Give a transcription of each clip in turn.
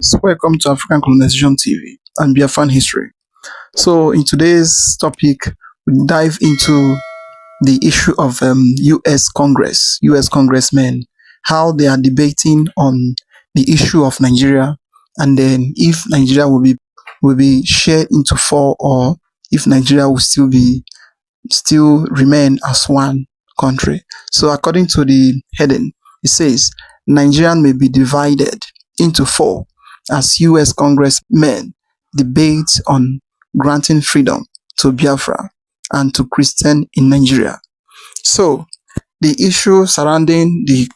So welcome to African Colonization TV and Biafran history. So in today's topic, we dive into the issue of U.S. Congress, U.S. congressmen, how they are debating on the issue of Nigeria, and then if Nigeria will be shared into four, or if Nigeria will still remain as one country. So according to the heading, it says Nigeria may be divided into four as US congressmen debate on granting freedom to Biafra and to Christians in Nigeria. So the issue surrounding the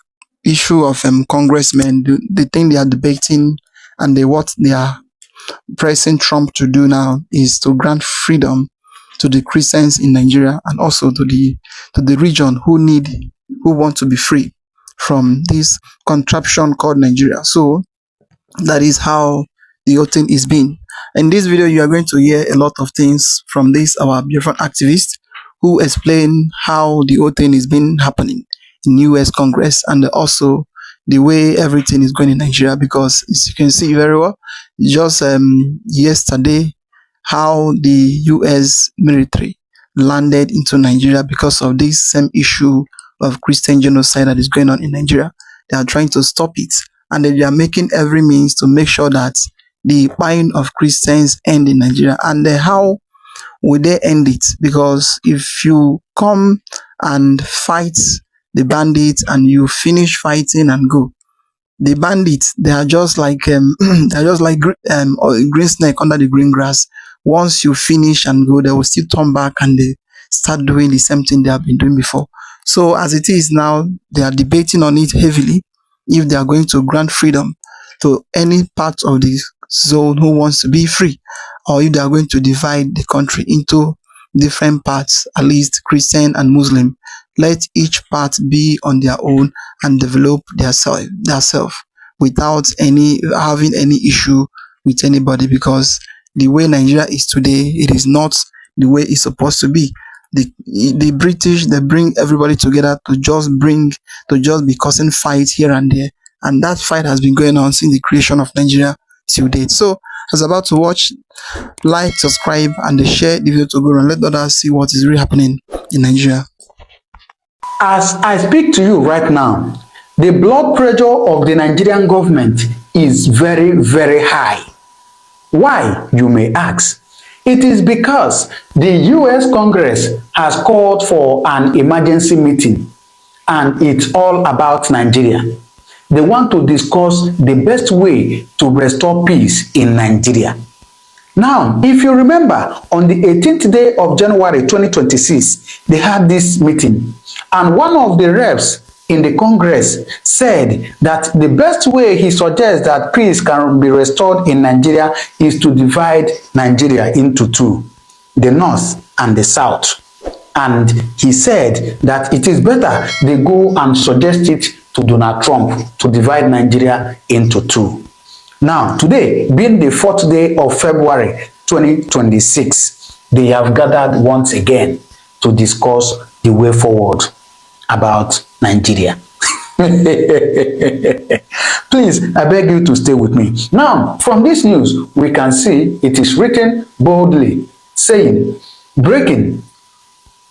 issue of congressmen, the thing they are debating and what they are pressing Trump to do now is to grant freedom to the Christians in Nigeria and also to the region who want to be free from this contraption called Nigeria. So that is how the whole thing is being. In this video, you are going to hear a lot of things from our Biafran activist who explain how the whole thing is been happening in US Congress and also the way everything is going in Nigeria, because as you can see very well, just yesterday, how the US military landed into Nigeria because of this same issue of Christian genocide that is going on in Nigeria. They are trying to stop it, and they are making every means to make sure that the buying of Christians end in Nigeria. And how will they end it? Because if you come and fight the bandits and you finish fighting and go, the bandits, they are just like green snake under the green grass. Once you finish and go, they will still turn back and they start doing the same thing they have been doing before. So as it is now, they are debating on it heavily if they are going to grant freedom to any part of the zone who wants to be free, or if they are going to divide the country into different parts, at least Christian and Muslim. Let each part be on their own and develop their self without having any issue with anybody, because the way Nigeria is today, it is not the way it's supposed to be. The British, they bring everybody together to just be causing fights here and there, and that fight has been going on since the creation of Nigeria till date. So as about to watch, like, subscribe, and share the video to go and let others see what is really happening in Nigeria. As I speak to you right now, the blood pressure of the Nigerian government is very, very high. Why, you may ask? It is because the US Congress has called for an emergency meeting, and it's all about Nigeria. They want to discuss the best way to restore peace in Nigeria. Now, if you remember, on the 18th day of January 2026, they had this meeting, and one of the reps in the Congress said that the best way he suggests that peace can be restored in Nigeria is to divide Nigeria into two, the North and the South. And he said that it is better they go and suggest it to Donald Trump to divide Nigeria into two. Now, today, being the 4th day of February 2026, they have gathered once again to discuss the way forward about Nigeria. Please, I beg you to stay with me. Now, from this news, we can see it is written boldly, saying, breaking,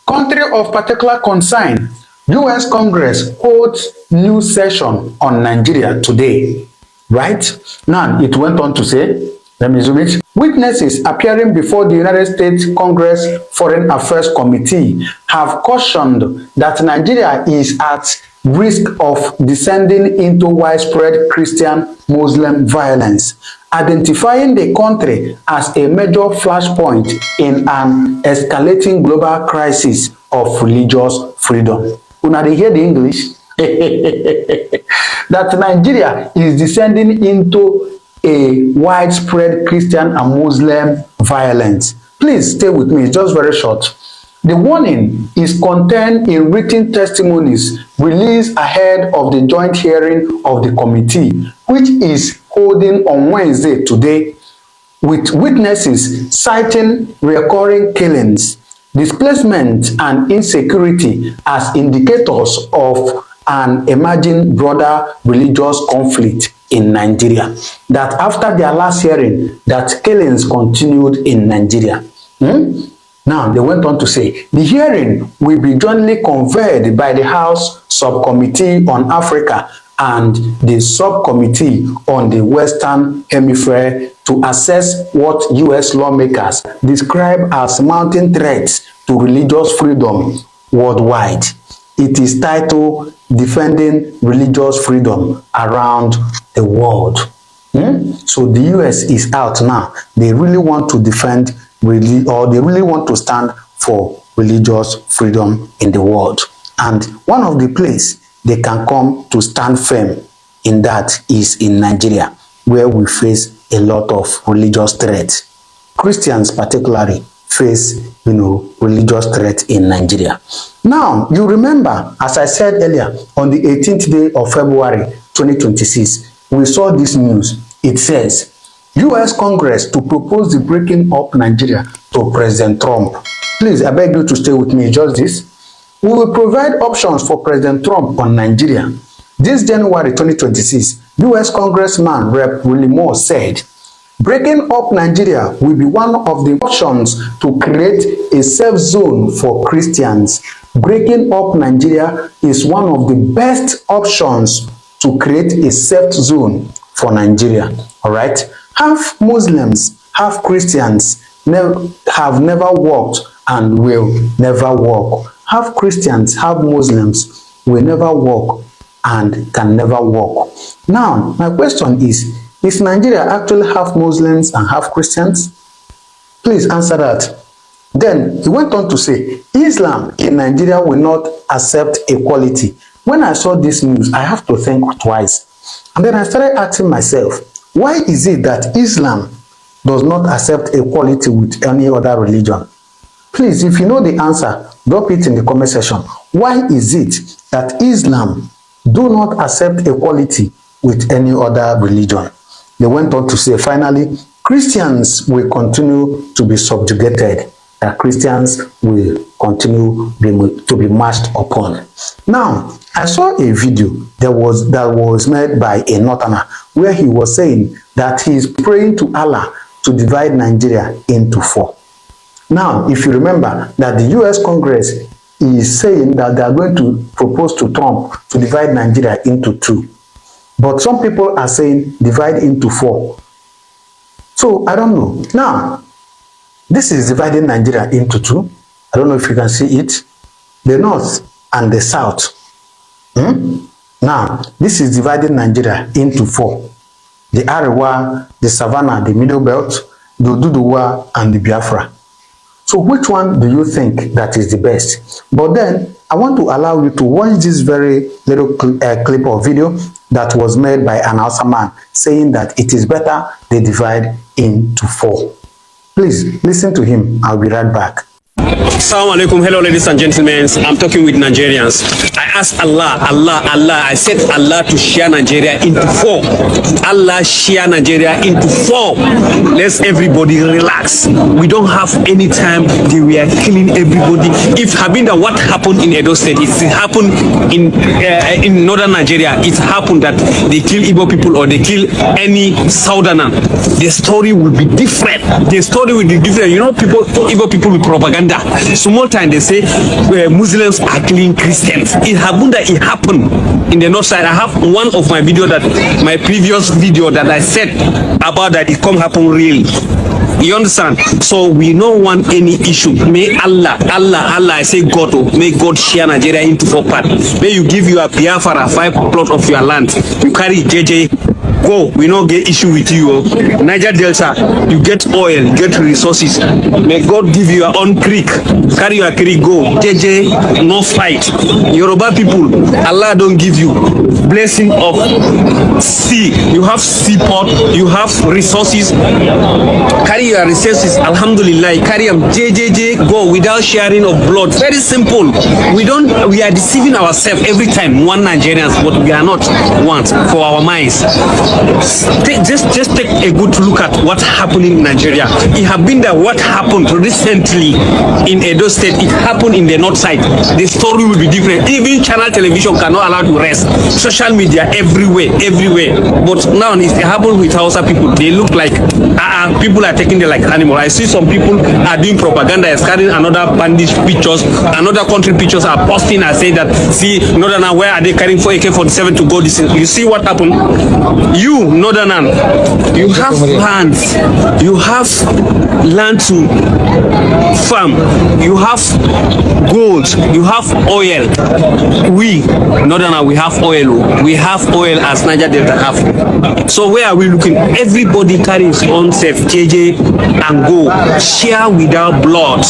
country of particular concern, US Congress holds new session on Nigeria today. Right? Now, it went on to say, let me zoom it. Witnesses appearing before the United States Congress Foreign Affairs Committee have cautioned that Nigeria is at risk of descending into widespread Christian-Muslim violence, identifying the country as a major flashpoint in an escalating global crisis of religious freedom. Una dey hear the English? That Nigeria is descending into a widespread Christian and Muslim violence. Please stay with me, it's just very short. The warning is contained in written testimonies released ahead of the joint hearing of the committee, which is holding on Wednesday today, with witnesses citing recurring killings, displacement, and insecurity as indicators of an emerging broader religious conflict in Nigeria. That after their last hearing, that killings continued in Nigeria. Now, they went on to say, the hearing will be jointly convened by the House Subcommittee on Africa and the Subcommittee on the Western Hemisphere to assess what U.S. lawmakers describe as mounting threats to religious freedom worldwide. It is titled Defending Religious Freedom Around the World. So the US is out now. They really want to defend they really want to stand for religious freedom in the world. And one of the places they can come to stand firm in that is in Nigeria, where we face a lot of religious threats. Christians particularly face, religious threats in Nigeria. Now, you remember, as I said earlier, on the 18th day of February 2026, we saw this news. It says, U.S. Congress to propose the breaking up Nigeria to President Trump. Please, I beg you to stay with me, just this. We will provide options for President Trump on Nigeria. This January 2026, U.S. Congressman Rep. Willie Moore said, breaking up Nigeria will be one of the options to create a safe zone for Christians. Breaking up Nigeria is one of the best options to create a safe zone for Nigeria. All right? Half Muslims, half Christians have never worked and will never work. Half Christians, half Muslims will never work and can never work. Now, my question is Nigeria actually half Muslims and half Christians? Please answer that. Then he went on to say, Islam in Nigeria will not accept equality. When I saw this news, I have to think twice. And then I started asking myself, why is it that Islam does not accept equality with any other religion? Please, if you know the answer, drop it in the comment section. Why is it that Islam do not accept equality with any other religion? They went on to say, finally, Christians will continue to be subjugated. That Christians will continue to be marched upon. Now, I saw a video that was made by a Northerner where he was saying that he is praying to Allah to divide Nigeria into 4. Now, if you remember that the US Congress is saying that they are going to propose to Trump to divide Nigeria into 2. But some people are saying divide into 4. So, I don't know. Now, this is dividing Nigeria into 2. I don't know if you can see it. The North and the South. Now, this is dividing Nigeria into 4. The Arewa, the Savannah, the Middle Belt, the Oduduwa, and the Biafra. So which one do you think that is the best? But then, I want to allow you to watch this very little clip or video that was made by an Hausa man saying that it is better they divide into 4. Please, listen to him. I'll be right back. Assalamu alaikum. Hello, ladies and gentlemen. I'm talking with Nigerians. I asked Allah. I said Allah to share Nigeria into 4. Allah share Nigeria into 4. Let's everybody relax. We don't have any time. They were killing everybody. If Habinda, what happened in Edo State, it happened in northern Nigeria. It happened that they kill Igbo people or they kill any southerner. The story will be different. The story will be different. You know, Igbo people with propaganda. Small time they say Muslims are killing Christians. It happened in the north side. I have one of my previous video that I said about that. It come happen really. You understand? So we don't want any issue. May Allah, I say God, may God share Nigeria into 4 parts. May you give your Biafra 5 plot of your land. You carry JJ. Go, we don't get issue with you. Niger Delta, you get oil, you get resources. May God give you your own creek. Carry your creek, go. JJ, no fight. Yoruba people, Allah don't give you blessing of sea. You have seaport, you have resources. Carry your resources, alhamdulillah. Carry them, JJJ, go without sharing of blood. Very simple. We are deceiving ourselves every time. One Nigerians, but we are not one for our minds. Just take a good look at what's happening in Nigeria. It have been that what happened recently in Edo State, it happened in the north side. The story will be different. Even channel television cannot allow to rest. Social media everywhere. But now if it happens with Hausa people, they look like people are taking them like animal. I see some people are doing propaganda, is carrying another bandage pictures, another country pictures are posting and saying that, see, Northern, where are they carrying for AK-47 to go this? You see what happened? You, Northern, you have lands, you have land to farm, you have gold, you have oil. We, Northern, we have oil. We have oil as Niger Delta have. So where are we looking? Everybody carries his own self, JJ, and go. Share without blood.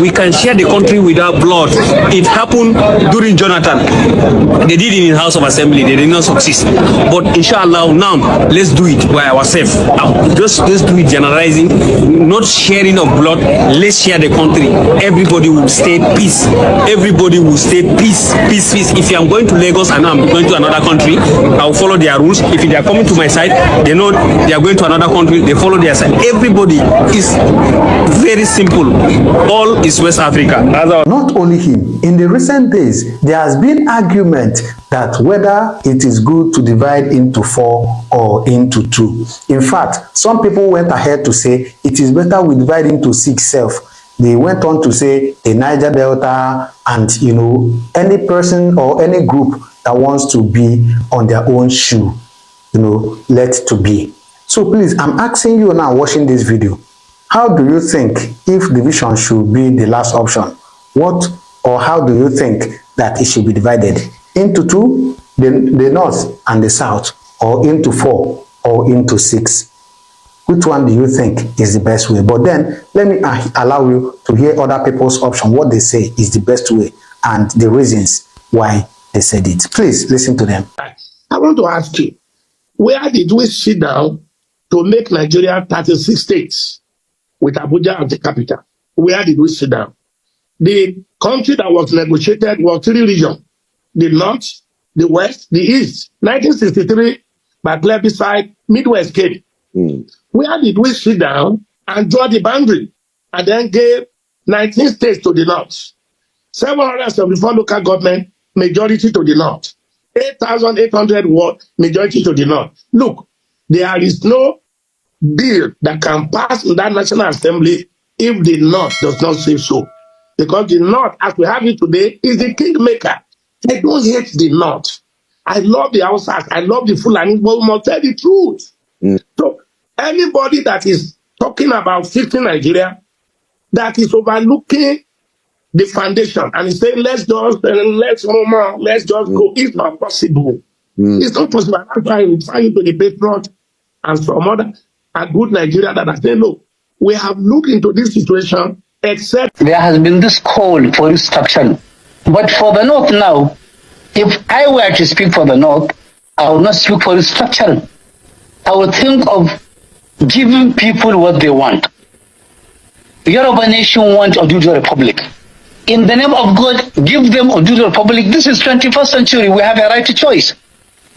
We can share the country without blood. It happened during Jonathan. They did it in House of Assembly. They did not succeed. But inshallah, now let's do it by ourselves. Just let's do it generalizing, not sharing of blood. Let's share the country. Everybody will stay peace. Everybody will stay peace. If I'm going to Lagos and I'm going to another country, I will follow their rules. If they are coming to my side, they know they are going to another country, they follow their side. Everybody is very simple. All is West Africa. Not only him, in the recent days, there has been argument that whether it is good to divide into 4 or into 2. In fact, some people went ahead to say it is better we divide into 6 self. They went on to say the Niger Delta and, any person or any group that wants to be on their own shoe, let to be. So please, I'm asking you now watching this video, how do you think if division should be the last option? What or how do you think that it should be divided? Into 2, the north and the south, or into 4, or into 6? Which one do you think is the best way? But then, let me allow you to hear other people's option, what they say is the best way, and the reasons why they said it. Please listen to them. I want to ask you, where did we sit down to make Nigeria 36 states with Abuja as the capital? Where did we sit down? The country that was negotiated was 3 regions: the north, the west, the east. 1963, by plebiscite, Midwest came. Where did we sit down and draw the boundary and then gave 19 states to the north, 774 local government, majority to the north, 8,800 ward, majority to the north? Look, there is no bill that can pass in that National Assembly if the north does not say so. Because the north, as we have it today, is the kingmaker. I don't hate the north. I love the Hausas. I love the Fulani, but we must tell the truth. So anybody that is talking about fixing Nigeria, that is overlooking the foundation and is saying, let's just go. It's not possible. It's not possible. That's why I refer you to the Patriot and some other a good Nigeria that I say, no, we have looked into this situation, except there has been this call for restructuring. But for the North now, if I were to speak for the North, I would not speak for restructuring. I would think of giving people what they want. The Yoruba nation wants Oduduwa Republic. In the name of God, give them Oduduwa Republic. This is 21st century. We have a right to choice.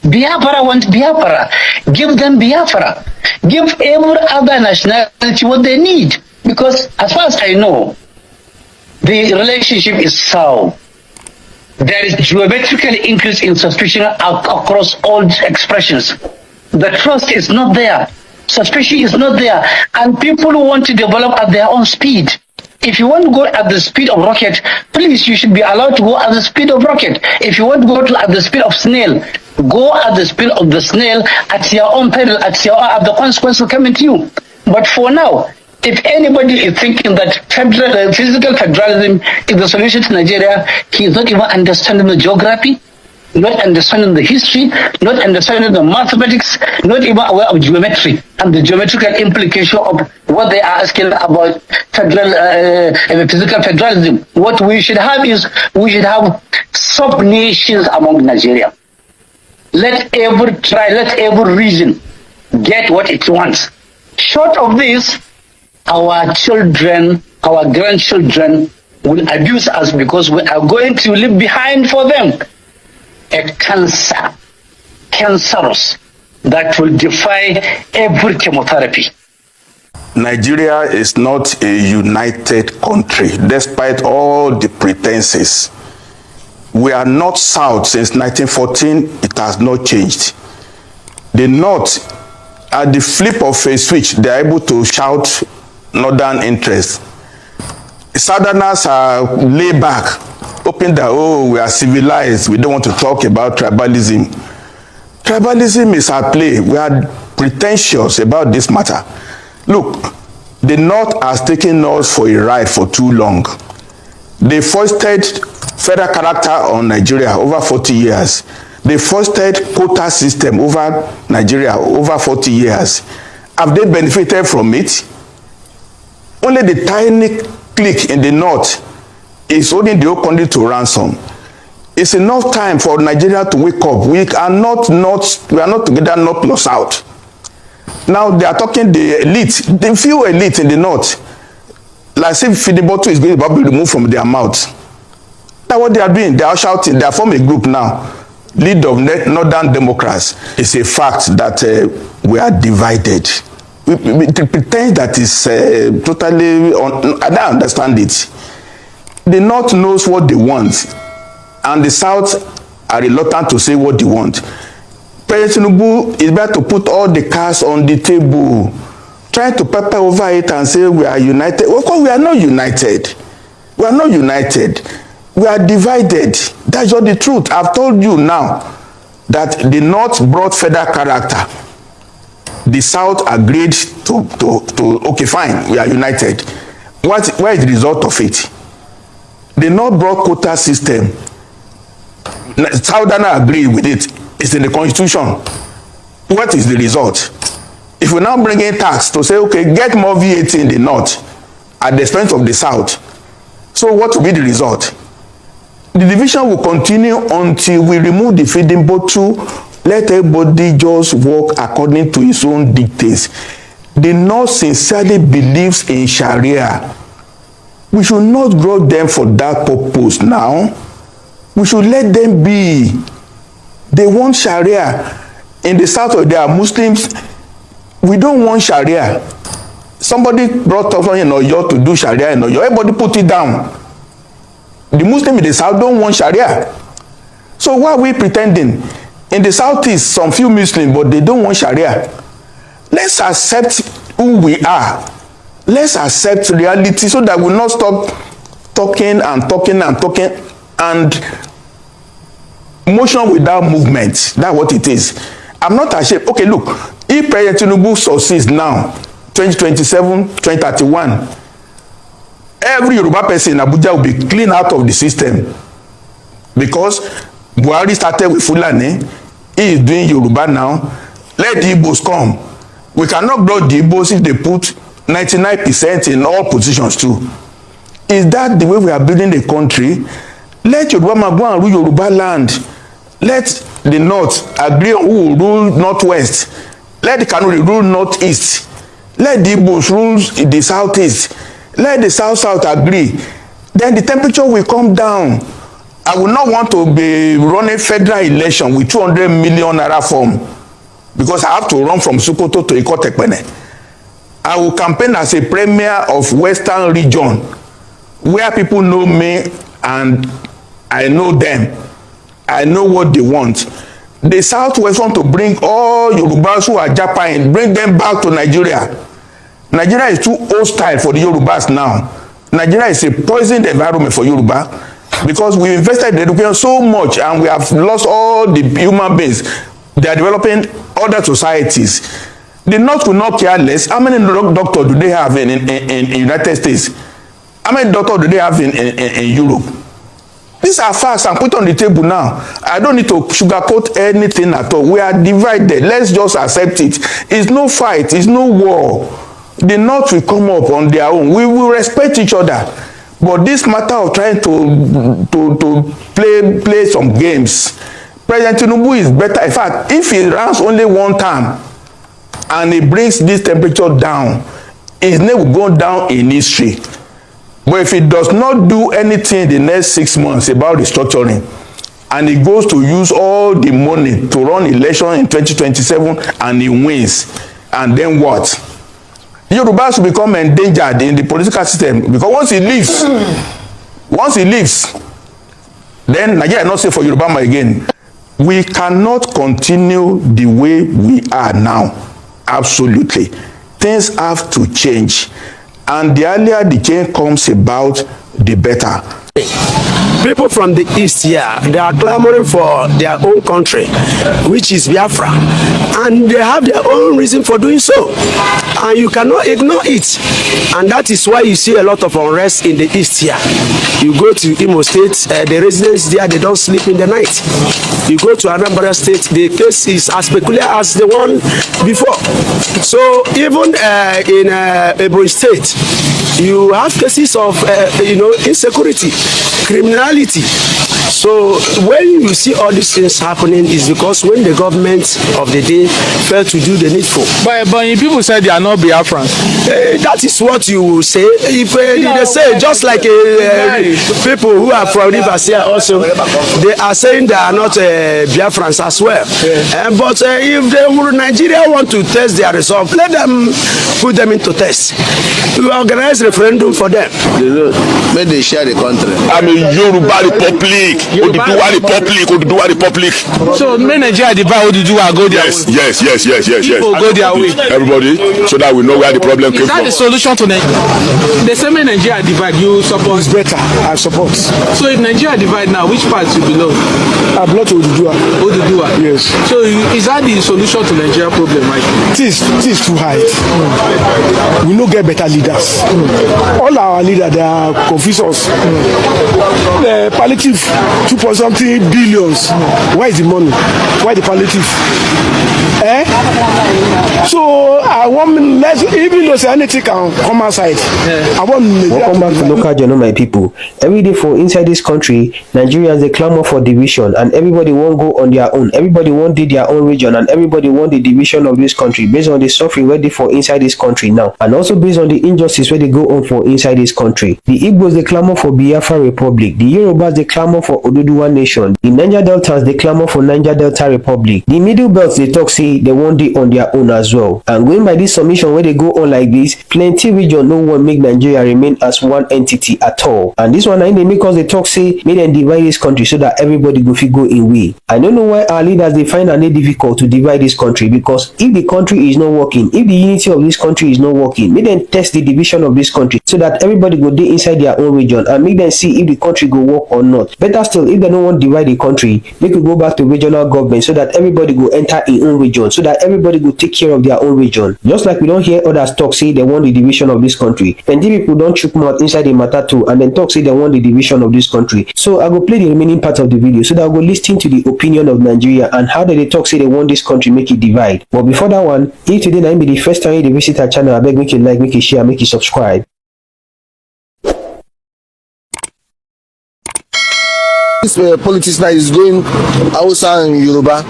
Biafra wants Biafra. Give them Biafra. Give every other nationality what they need. Because as far as I know, the relationship is sound. There is geometrically increase in suspicion across all expressions. The trust is not there. Suspicion is not there. And people want to develop at their own speed. If you want to go at the speed of rocket, please, you should be allowed to go at the speed of rocket. If you want to go at the speed of snail, go at the speed of the snail at your own peril, at the consequences coming to you. But for now, if anybody is thinking that physical federalism is the solution to Nigeria, he is not even understanding the geography, not understanding the history, not understanding the mathematics, not even aware of geometry and the geometrical implication of what they are asking about physical federalism. What we should have is, we should have sub-nations among Nigeria. Let every region get what it wants. Short of this, our children, our grandchildren will abuse us because we are going to leave behind for them a cancerous, that will defy every chemotherapy. Nigeria is not a united country, despite all the pretenses. We are not South since 1914, it has not changed. The North, at the flip of a switch, they are able to shout Northern interest. Southerners are laid back, hoping that, oh, we are civilized, we don't want to talk about tribalism. Tribalism is at play. We are pretentious about this matter. Look, the North has taken us for a ride for too long. They foisted federal character on Nigeria over 40 years. They foisted quota system over Nigeria over 40 years. Have they benefited from it? Only the tiny clique in the North is holding the whole country to ransom. It's enough time for Nigeria to wake up. We are not together, North plus South. Now they are talking the elite, the few elite in the North, like say feeding bottle is going to be removed from their mouth. That's what they are doing. They are shouting. They are forming a group now, lead of Northern Democrats. It's a fact that we are divided. We pretend that is totally, I don't understand it. The North knows what they want, and the South are reluctant to say what they want. President Tinubu is better to put all the cards on the table, trying to pepper over it and say we are united. Of course, we are not united. We are not united. We are divided. That's just the truth. I've told you now that the North brought federal character. The South agreed to okay, fine, we are united. Where is the result of it? The North brought quota system. Southerners agreed with it. It's in the constitution. What is the result? If we now bring in tax to say, okay, get more VAT in the North at the expense of the South, so what will be the result? The division will continue until we remove the feeding bottle. Let everybody just work according to his own dictates. The North sincerely believes in Sharia. We should not grow them for that purpose now. We should let them be. They want Sharia. In the South, there are Muslims. We don't want Sharia. Somebody brought up in Oyo to do Sharia in Oyo. Everybody put it down. The Muslims in the South don't want Sharia. So why are we pretending? In the Southeast, some few Muslims, but they don't want Sharia. Let's accept who we are. Let's accept reality so that we'll not stop talking and motion without movement. That's what it is. I'm not ashamed. Okay, look, if President Tinubu succeeds now, 2027, 2031, every Yoruba person in Abuja will be cleaned out of the system. Because Buhari started with Fulani, he is doing Yoruba now. Let the Igbos come. We cannot block the Igbos if they put 99% in all positions too. Is that the way we are building the country? Let Yoruba man go and rule Yoruba land. Let the North agree on who will rule Northwest. Let the Kanuri rule Northeast. Let the Igbos rule the Southeast. Let the South agree. Then the temperature will come down. I will not want to be running federal election with 200 million naira form because I have to run from Sokoto to Ikotekpene. I will campaign as a premier of Western region where people know me and I know them. I know what they want. The Southwest want to bring all Yorubas who are Japan, bring them back to Nigeria. Nigeria is too hostile for the Yorubas now. Nigeria is a poisoned environment for Yoruba because we invested in education so much and we have lost all the human beings. They are developing other societies. The North will not care less. How many doctors do they have in United States? How many doctors do they have in Europe? These are facts I'm put on the table now. I don't need to sugarcoat anything at all. We are divided. Let's just accept it. It's no fight. It's no war. The North will come up on their own. We will respect each other. But this matter of trying to play some games, President Tinubu is better. In fact, if he runs only one term and he brings this temperature down, his name will go down in history. But if he does not do anything in the next 6 months about restructuring, and he goes to use all the money to run election in 2027 and he wins, and then what? Yorubas will become endangered in the political system, because once he leaves, then Nigeria is not safe for Yorubama again. We cannot continue the way we are now. Absolutely. Things have to change. And the earlier the change comes about, the better. People from the east here, they are clamoring for their own country, which is Biafra, and they have their own reason for doing so, and you cannot ignore it. And that is why you see a lot of unrest in the east here. You go to Imo State, the residents there, they don't sleep in the night. You go to Anambra State, the case is as peculiar as the one before. So even in Ebonyi State, you have cases of insecurity, criminality. So when you see all these things happening, is because when the government of the day failed to do the needful. But people said they are not Biafrans. That is what you will say. If they say, just like people who are from Rivers here also, they are saying they are not Biafrans as well. But if Nigeria want to test their resolve, let them put them into test. We organize referendum for them. May they share the country. I mean, Yoruba Republic, Oduduwa Republic. So may Nigeria divide Oduduwa go their way. Yes. People go their way. Everybody, so that we know where the problem came from. Is that the solution to Nigeria? They say may Nigeria divide. You support? It's better. I support. So if Nigeria divide now, which part you belong? I belong to Oduduwa. Oduduwa. Yes. So is that the solution to Nigeria problem right now? It is too high. We no get better leaders. All our leaders, they are confused us. The palliative 2.something billions. Where is the money? Why the palliative? So I want, even though anything can come outside, I want. Welcome back to Local Journal, my people. Every day for inside this country, Nigerians they clamor for division, and everybody won't go on their own. Everybody won't do their own region, and everybody want the division of this country based on the suffering where they for inside this country now, and also based on the injustice where they go on for inside this country. The Igbos they clamor for Biafra Republic. The Yorubas they clamor for Oduduwa Nation. The Niger Deltas they clamor for Niger Delta Republic. The Middle Belts they talk say they want it on their own as well. And going by this submission where they go on like this, plenty region no one make Nigeria remain as one entity at all. And this one, they make us they talk say make them divide this country so that everybody go in way. I don't know why our leaders they find it difficult to divide this country, because if the country is not working, if the unity of this country is not working, make them test the division of this country so that everybody go dey inside their own region and make them see if the country go work or not. Better still, if they don't want to divide the country, make we go back to regional government so that everybody go enter in own region, so that everybody go take care of their own region. Just like we don't hear others talk say they want the division of this country. Plenty people don't chook mouth inside the matter too, and then talk say they want the division of this country. So I go play the remaining part of the video so that I go listen to the opinion of Nigeria and how they talk say they want this country make it divide. But before that one, if today na be the first time you visit our channel, I beg make you like, make you share, make you subscribe. This politics now is going Hausa and Yoruba.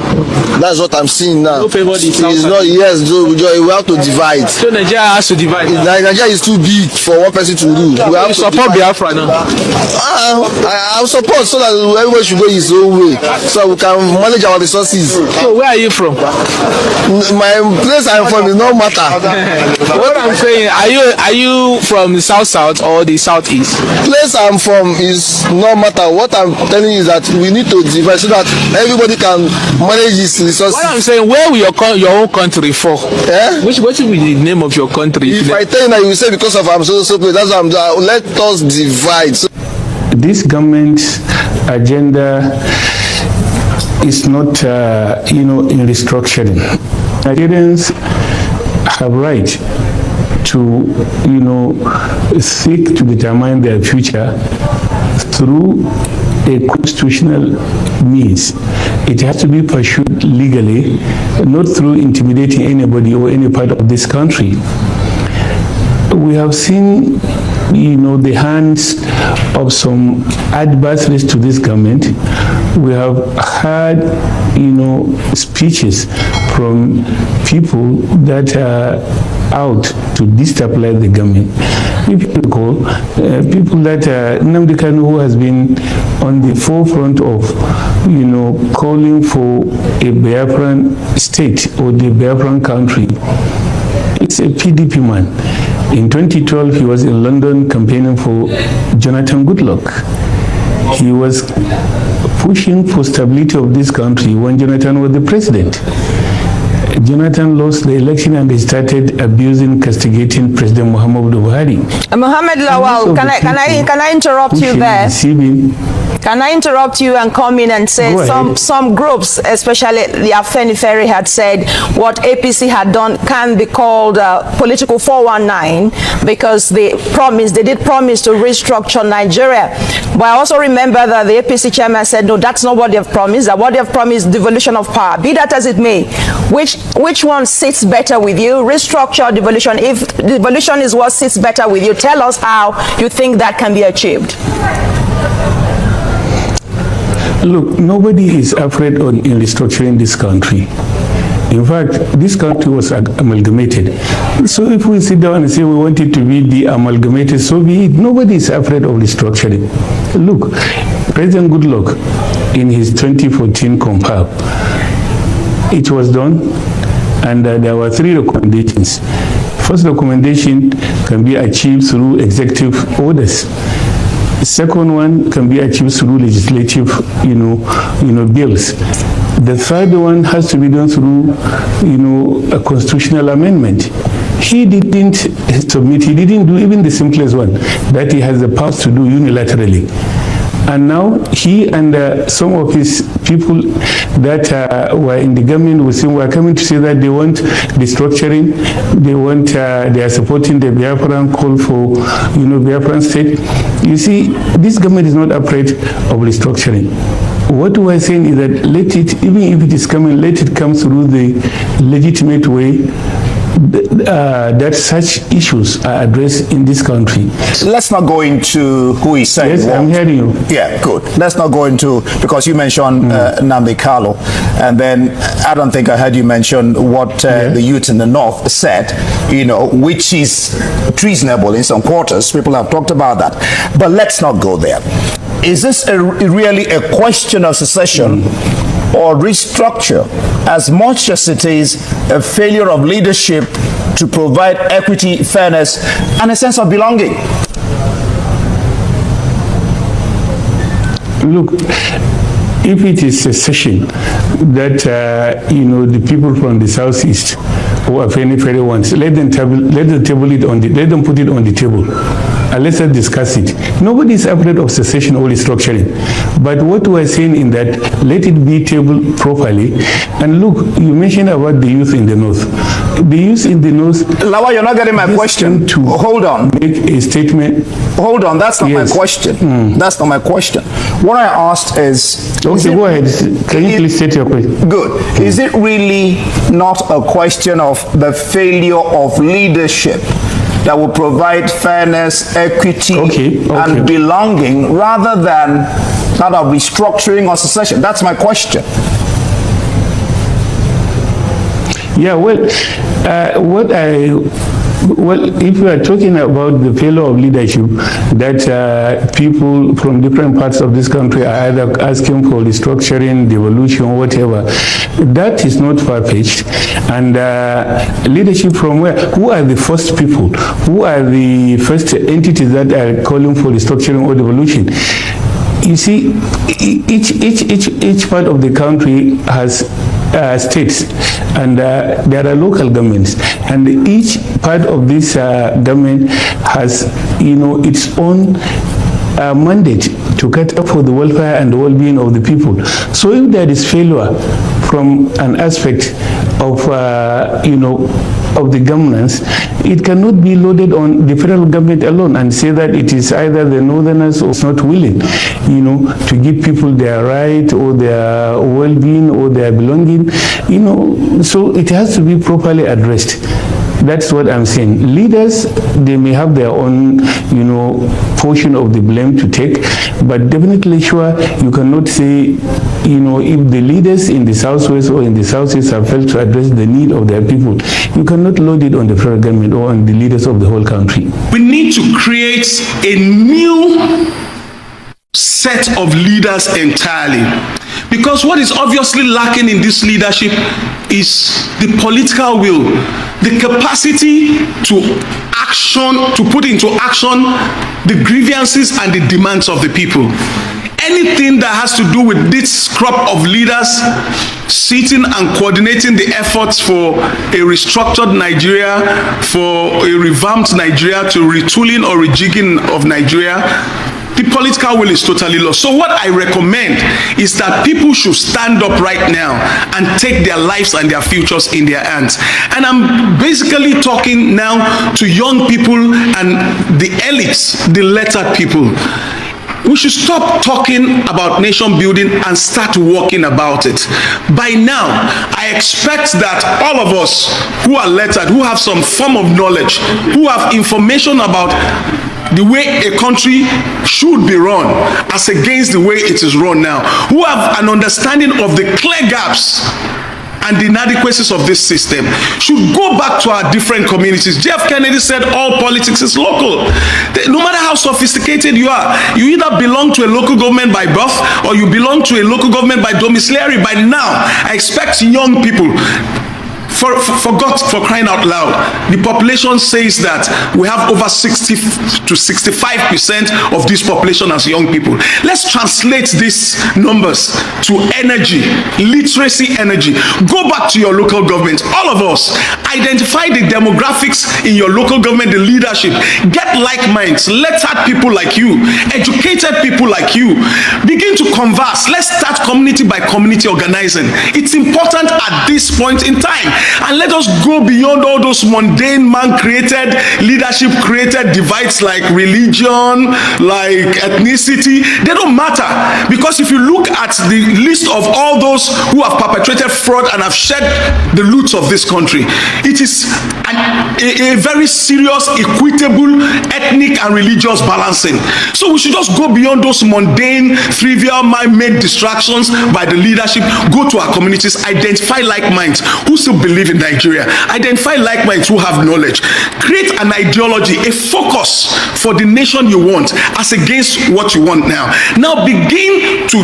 That's what I'm seeing now. No favor the It's South. not, yes, we have to divide. So Nigeria has to divide. Nigeria is too big for one person to rule. We have You to support divide. Biafra now. I'll support so that everybody should go his own way, so we can manage our resources. So where are you from? My place I'm from is no matter. What I'm saying, are you from the south or the southeast? Place I'm from is no matter. What I'm telling you is that we need to divide so that everybody can manage his resources. What I'm saying, where will your own country fall? Yeah? What will be the name of your country? If I tell you that, you will say because of I'm so place. That's why let us divide. So this government agenda is not, in restructuring. Nigerians have right to, seek to determine their future through a constitutional means. It has to be pursued legally, not through intimidating anybody or any part of this country. We have seen, the hands of some adversaries to this government. We have heard, speeches from people that are out to destabilize the government. If you recall, people that Nnamdi Kanu, who has been on the forefront of, calling for a Biafran state or the Biafran country, it's a PDP man. In 2012, he was in London campaigning for Jonathan Goodluck. He was pushing for stability of this country when Jonathan was the president. Jonathan lost the election and they started abusing, castigating President Muhammadu Buhari. Mohammed Lawal, can I interrupt you there? Can I interrupt you and come in and say some groups, especially the Afenifere, had said what APC had done can be called political 419 because they did promise to restructure Nigeria. But I also remember that the APC chairman said, no, that's not what they have promised. That what they have promised is devolution of power. Be that as it may, which one sits better with you? Restructure, devolution. If devolution is what sits better with you, tell us how you think that can be achieved. Look, nobody is afraid in restructuring this country. In fact, this country was amalgamated. So if we sit down and say we want it to be de-amalgamated, so be it. Nobody is afraid of restructuring. Look, President Goodluck, in his 2014 compile, it was done, and there were 3 recommendations. First recommendation can be achieved through executive orders. The second one can be achieved through legislative, bills. The third one has to be done through, a constitutional amendment. He didn't submit, he didn't do even the simplest one that he has the power to do unilaterally. And now he and some of his people that were in the government were coming to say that they want restructuring, they are supporting the Biafran call for, Biafran state. You see, this government is not afraid of restructuring. What we're saying is that let it, even if it is coming, let it come through the legitimate way that such issues are addressed in this country. Let's not go into who is saying what. I'm hearing you. Yeah, good. Let's not go into, because you mentioned Nnamdi Kanu, and then I don't think I heard you mention what the youth in the north said, which is treasonable in some quarters. People have talked about that. But let's not go there. Is this really a question of secession or restructure, as much as it is a failure of leadership to provide equity, fairness, and a sense of belonging? Look, if it is secession that, the people from the southeast who are very wants, let them put it on the table. And let's discuss it. Nobody is afraid of secession or restructuring. But what we're saying in that, let it be tabled properly. And look, you mentioned about the youth in the north. The youth in the north... Lawa, you're not getting my question. Hold on. Make a statement. Hold on, that's not my question. That's not my question. What I asked is... Okay, go ahead. Can you please state your question? Good. Is it really not a question of the failure of leadership that will provide fairness, equity, and belonging, rather than that of restructuring or secession? That's my question. Yeah, well, if you are talking about the failure of leadership, that people from different parts of this country are either asking for restructuring, devolution, whatever, that is not far-fetched. And leadership from where? Who are the first people? Who are the first entities that are calling for restructuring or devolution? You see, each part of the country has states, and there are local governments, and each part of this government has, its own mandate to cater for the welfare and the well-being of the people. So if there is failure from an aspect of, of the governance, it cannot be loaded on the federal government alone and say that it is either the northerners or not willing, to give people their right or their well-being or their belonging, so it has to be properly addressed. That's what I'm saying. Leaders, they may have their own, portion of the blame to take, but definitely sure you cannot say, you know, if the leaders in the southwest or in the southeast have failed to address the need of their people, you cannot load it on the federal government or on the leaders of the whole country. We need to create a new set of leaders entirely, because what is obviously lacking in this leadership is the political will, the capacity to put into action the grievances and the demands of the people. Anything that has to do with this crop of leaders sitting and coordinating the efforts for a restructured Nigeria, for a revamped Nigeria, to retooling or rejigging of Nigeria, the political will is totally lost. So what I recommend is that people should stand up right now and take their lives and their futures in their hands. And I'm basically talking now to young people and the elites, the lettered people. We should stop talking about nation building and start working about it. By now, I expect that all of us who are lettered, who have some form of knowledge, who have information about the way a country should be run as against the way it is run now, who have an understanding of the clear gaps and the inadequacies of this system, should go back to our different communities. Jeff Kennedy said all politics is local. No matter how sophisticated you are, you either belong to a local government by birth or you belong to a local government by domiciliary. By now, I expect young people, for crying out loud, the population says that we have over 60 to 65% of this population as young people. Let's translate these numbers to energy, literacy energy. Go back to your local government. All of us, identify the demographics in your local government, the leadership. Get like minds, lettered people like you, educated people like you. Begin to converse. Let's start community by community organizing. It's important at this point in time. And let us go beyond all those mundane, man-created, leadership-created divides like religion, like ethnicity. They don't matter. Because if you look at the list of all those who have perpetrated fraud and have shed the loot of this country, it is a very serious, equitable, ethnic and religious balancing. So we should just go beyond those mundane, trivial, man-made distractions by the leadership. Go to our communities, identify like minds who still believe in Nigeria, identify like minds who have knowledge, create an ideology, a focus for the nation you want as against what you want now. Now begin to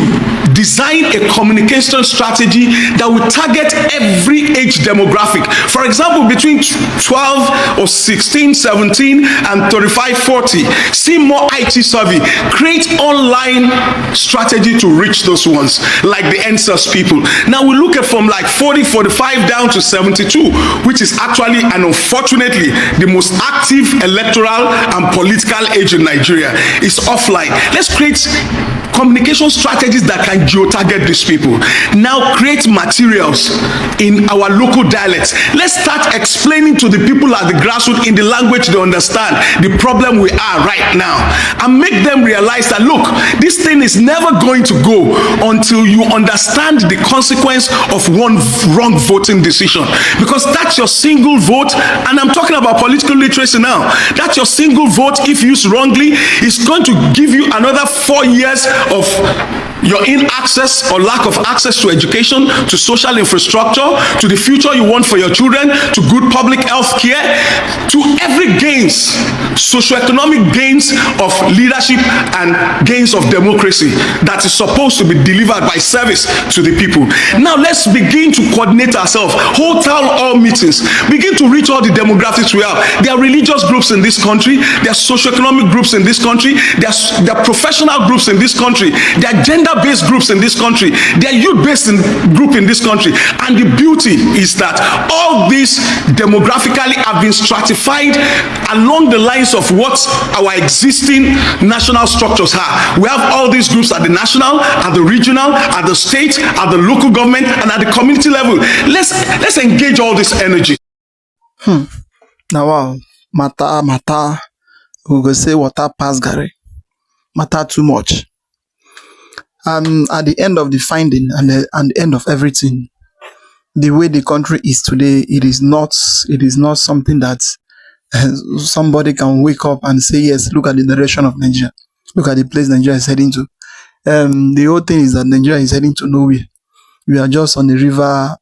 design a communication strategy that will target every age demographic. For example, between 12 or 16, 17 and 35, 40, see more IT survey, create online strategy to reach those ones, like the NSAS people. Now we look at from like 40, 45 down to 72, which is actually and unfortunately the most active electoral and political age in Nigeria, is offline. Let's create communication strategies that can geo-target these people. Now create materials in our local dialects. Let's start explaining to the people at the grassroots in the language they understand the problem we are right now, and make them realize that, look, this thing is never going to go until you understand the consequence of one wrong voting decision, because that's your single vote. And I'm talking about political literacy now. That's your single vote, if used wrongly, is going to give you another 4 years of your inaccess or lack of access to education, to social infrastructure, to the future you want for your children, to good public health care, to every gains, socioeconomic gains of leadership and gains of democracy that is supposed to be delivered by service to the people. Now let's begin to coordinate ourselves, hold town hall meetings, begin to reach all the demographics we have. There are religious groups in this country, there are socioeconomic groups in this country, there are professional groups in this country, there are gender-based groups in this country, there are youth-based group in this country. And the beauty is that all these demographically have been stratified along the lines of what our existing national structures are. We have all these groups at the national, at the regional, at the state, at the local government, and at the community level. Let's engage all this energy. Now, wow, matter, we go say water pass Gary. Matter too much. At the end of the finding and the end of everything, the way the country is today, it is not something that somebody can wake up and say, yes, look at the direction of Nigeria. Look at the place Nigeria is heading to. The whole thing is that Nigeria is heading to nowhere. We are just on the river,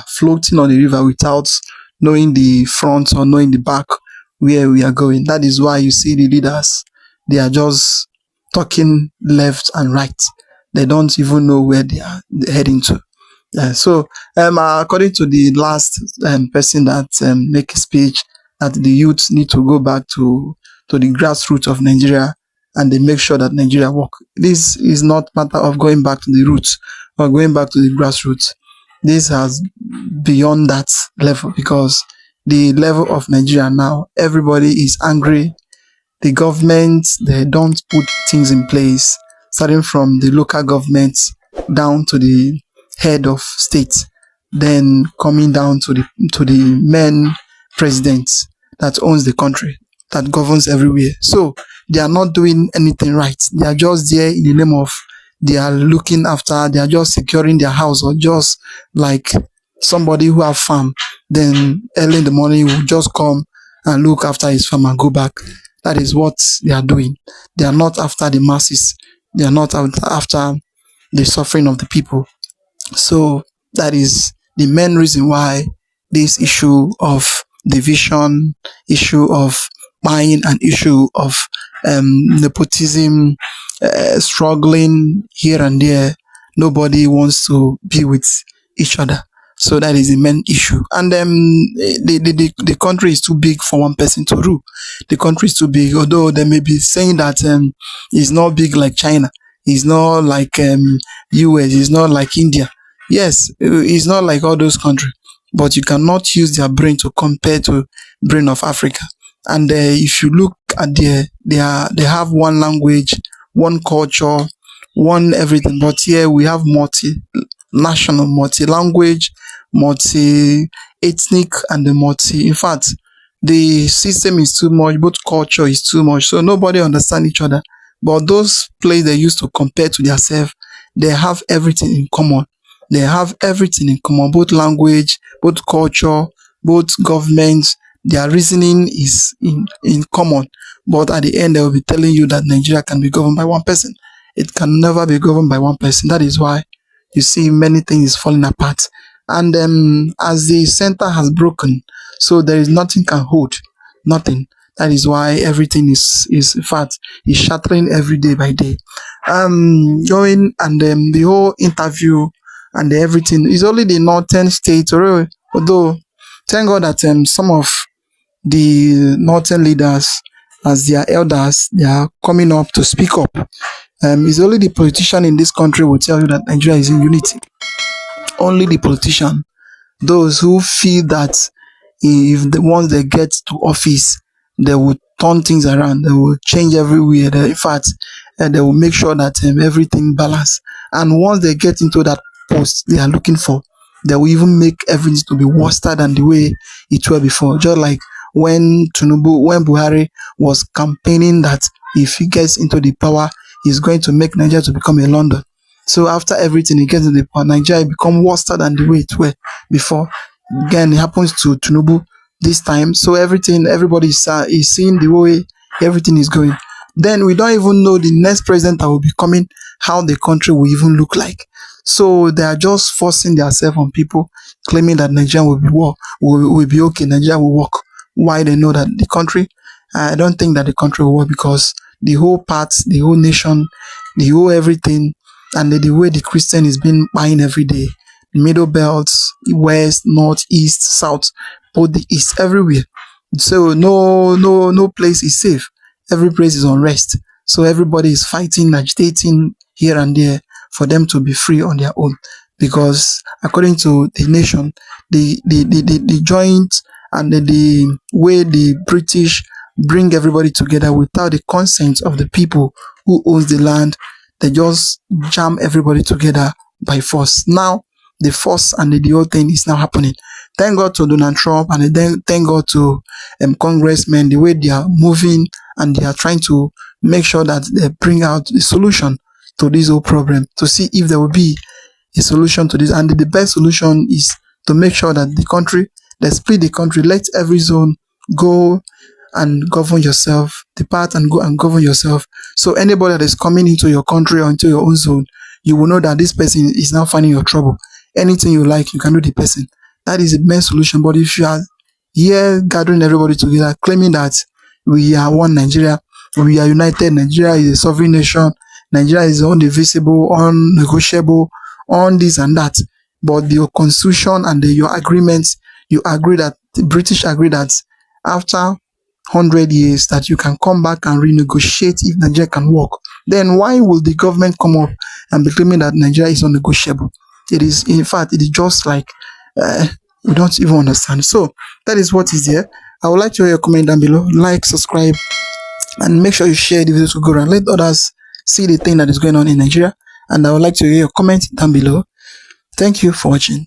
floating on the river without knowing the front or knowing the back where we are going. That is why you see the leaders, they are just talking left and right. They don't even know where they are heading to. According to the last person that make a speech, that the youth need to go back to the grassroots of Nigeria, and they make sure that Nigeria work. This is not matter of going back to the roots or going back to the grassroots. This has beyond that level, because the level of Nigeria now, everybody is angry. The government, they don't put things in place, starting from the local governments down to the head of state, then coming down to the main president that owns the country, that governs everywhere. So they are not doing anything right. They are just there in the name of, they are looking after, they are just securing their house, or just like somebody who have farm, then early in the morning will just come and look after his farm and go back. That is what they are doing. They are not after the masses. They are not after the suffering of the people. So that is the main reason why this issue of division, issue of buying, and issue of nepotism, struggling here and there, nobody wants to be with each other. So that is the main issue. And the country is too big for one person to rule. The country is too big, although they may be saying that it's not big like China. It's not like US. It's not like India. Yes, it's not like all those countries. But you cannot use their brain to compare to brain of Africa. And if you look at they have one language, one culture, one everything. But here we have multi-national, multi-language, multi-ethnic, and in fact, the system is too much, both culture is too much, so nobody understands each other. But those places they used to compare to themselves, they have everything in common. They have everything in common, both language, both culture, both governments. Their reasoning is in common. But at the end, they will be telling you that Nigeria can be governed by one person. It can never be governed by one person. That is why you see many things falling apart. And as the center has broken, so there is nothing can hold. Nothing. That is why everything is in fact, is shattering every day by day. Going and the whole interview and everything is only the northern states, although thank God that some of the northern leaders, as their elders, they are coming up to speak up. It's only the politician in this country will tell you that Nigeria is in unity. Only the politician, those who feel that if once they get to office, they will turn things around, they will change everywhere. In fact, they will make sure that everything balance. And once they get into that post they are looking for, they will even make everything to be worse than the way it were before. Just like when Buhari was campaigning that if he gets into the power, he's going to make Nigeria to become a London. So after everything, he gets into the power, Nigeria become worse than the way it were before. Again, it happens to Tinubu this time. So everybody is seeing the way everything is going. Then we don't even know the next president that will be coming, how the country will even look like. So they are just forcing themselves on people, claiming that Nigeria will be okay, Nigeria will work. Why? They know that the country, I don't think that the country will work, because the whole part, the whole nation, the whole everything, and the way the Christian is being buying every day, the middle belts, west, north, east, south, both the east, everywhere. So no place is safe. Every place is unrest. So everybody is fighting, agitating here and there for them to be free on their own. Because according to the nation, the joint and the way the British bring everybody together without the consent of the people who owns the land, they just jam everybody together by force. Now, the force and the whole thing is now happening. Thank God to Donald Trump, and then thank God to congressmen, the way they are moving and they are trying to make sure that they bring out a solution to this whole problem, to see if there will be a solution to this. And the best solution is to make sure that the country, they split the country, let every zone go and govern yourself. Depart and go and govern yourself. So anybody that is coming into your country or into your own zone, you will know that this person is now finding your trouble. Anything you like, you can do the person. That is the best solution. But if you are here gathering everybody together, claiming that we are one Nigeria, we are united, Nigeria is a sovereign nation, Nigeria is indivisible, unnegotiable, on this and that. But your constitution and your agreements, you agree that, the British agree that after 100 years that you can come back and renegotiate if Nigeria can work. Then why will the government come up and be claiming that Nigeria is unnegotiable? It is, in fact, it is just like, we don't even understand. So that is what is there. I would like to hear your comment down below. Like, subscribe, and make sure you share the video to go around. Let others see the thing that is going on in Nigeria. And I would like to hear your comment down below. Thank you for watching.